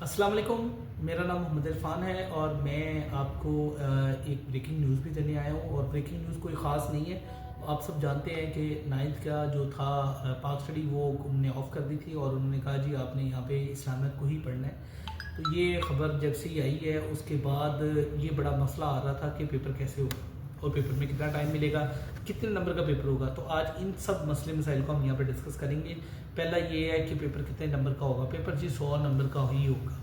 अस्सलाम वालेकुम, मेरा नाम मोहम्मद इरफान है और मैं आपको एक ब्रेकिंग न्यूज़ भी देने आया हूँ। और ब्रेकिंग न्यूज़ कोई ख़ास नहीं है। आप सब जानते हैं कि 9th का जो था पाक स्टडी वो उन्होंने ऑफ़ कर दी थी और उन्होंने कहा जी आपने यहाँ पे इस्लामियत को ही पढ़ना है। तो ये ख़बर जब से ही आई है उसके बाद ये बड़ा मसला आ रहा था कि पेपर कैसे होगा और पेपर में कितना टाइम मिलेगा, कितने नंबर का पेपर होगा। तो आज इन सब मसले मसाइल को हम यहाँ पर डिस्कस करेंगे। पहला ये है कि पेपर कितने नंबर का होगा। पेपर जी 100 नंबर का ही होगा।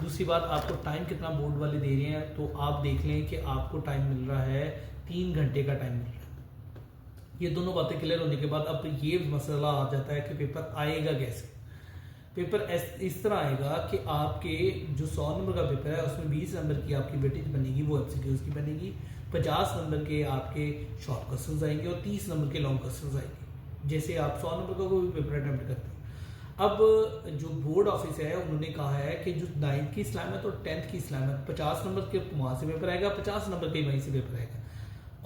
दूसरी बात, आपको टाइम कितना बोर्ड वाले दे रहे हैं, तो आप देख लें कि आपको टाइम मिल रहा है 3 घंटे का टाइम मिल रहा है। ये दोनों बातें क्लियर होने के बाद अब ये मसला आ जाता है कि पेपर आएगा कैसे। पेपर इस तरह आएगा कि आपके जो 100 नंबर का पेपर है उसमें 20 नंबर की आपकी वेटेज बनेगी, वो एमसीक्यूज की बनेगी। 50 नंबर के आपके शॉर्ट क्वेश्चंस आएंगे और 30 नंबर के लॉन्ग क्वेश्चंस आएंगे, जैसे आप 100 नंबर का कोई पेपर अटेम्प्ट करते हैं। अब जो बोर्ड ऑफिस है उन्होंने कहा है कि जो 9th की इस्लामियत और 10th की इस्लामियत 50 नंबर के वहाँ से पेपर आएगा, 50 नंबर के वहीं से पेपर आएगा।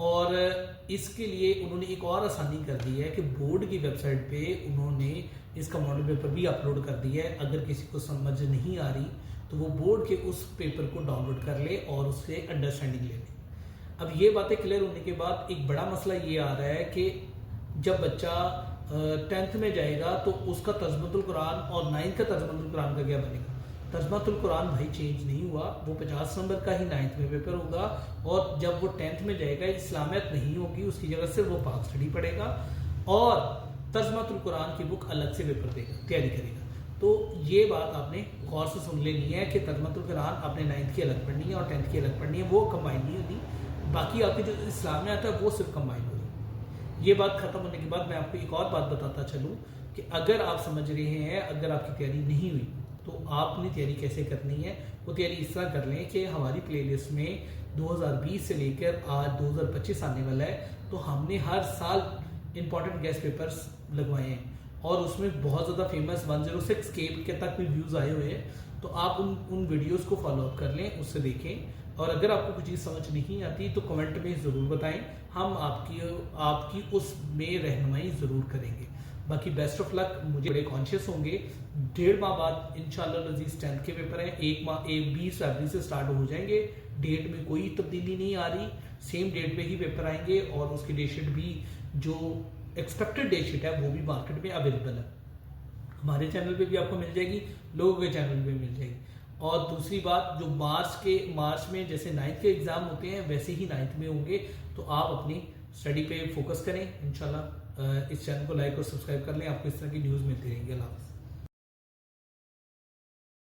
और इसके लिए उन्होंने एक और आसानी कर दी है कि बोर्ड की वेबसाइट पे उन्होंने इसका मॉडल पेपर भी अपलोड कर दिया है। अगर किसी को समझ नहीं आ रही तो वो बोर्ड के उस पेपर को डाउनलोड कर ले और उससे अंडरस्टैंडिंग ले ले। अब ये बातें क्लियर होने के बाद एक बड़ा मसला ये आ रहा है कि जब बच्चा 10th में जाएगा तो उसका तर्जुमतुल कुरान और 9th का तर्जुमतुल कुरान का क्या बनेगा। तर्जुमतुल कुरान भाई चेंज नहीं हुआ, वो 50 नंबर का ही 9th में पेपर होगा। और जब वो 10th में जाएगा इस्लामियत नहीं होगी, उसकी जगह से वो पाक स्टडी पढ़ेगा और तर्जुमतुल कुरान की बुक अलग से पेपर देगा, तैयारी करेगा। तो ये बात आपने गौर से सुन लेनी है कि तर्जुमतुल कुरान आपने 9th की अलग पढ़नी है और 10th की अलग पढ़नी है, वो कंबाइन नहीं होती। बाकी आपकी जो इस्लामियत है वो सिर्फ कंबाइन होगी। ये बात खत्म होने के बाद मैं आपको एक और बात बताता चलूं कि अगर आप समझ रहे हैं, अगर आपकी तैयारी नहीं हुई तो आपने तैयारी कैसे करनी है। वो तैयारी इस तरह कर लें कि हमारी प्लेलिस्ट में 2020 से लेकर आज 2025 आने वाला है, तो हमने हर साल इंपॉर्टेंट गेस्ट पेपर्स लगवाए हैं और उसमें बहुत ज़्यादा फेमस 106 के तक भी व्यूज़ आए हुए हैं। तो आप उन वीडियोस को फॉलो अप कर लें, उससे देखें। और अगर आपको कुछ चीज़ समझ नहीं आती तो कमेंट में ज़रूर बताएं, हम आपकी उसमें रहनुमाई ज़रूर करेंगे। बाकी बेस्ट ऑफ लक। मुझे बड़े कॉन्शियस होंगे, 1.5 माह बाद इंशाल्लाह नज़ीज़ 10th के पेपर हैं। 20 फरवरी से स्टार्ट हो जाएंगे। डेट में कोई तब्दीली नहीं आ रही, सेम डेट पे ही पेपर आएंगे और उसकी डेट शीट भी जो एक्सपेक्टेड डेट शीट है वो भी मार्केट में अवेलेबल है। हमारे चैनल पे भी आपको मिल जाएगी, लोगों के चैनल पे मिल जाएगी। और दूसरी बात, जो मार्च में जैसे 9th के एग्जाम होते हैं वैसे ही 9th में होंगे। तो आप अपनी स्टडी पे फोकस करें इंशाल्लाह। इस चैनल को लाइक और सब्सक्राइब कर लें, आपको इस तरह की न्यूज़ मिलती रहेंगी। अल्लाह हाफ़िज़।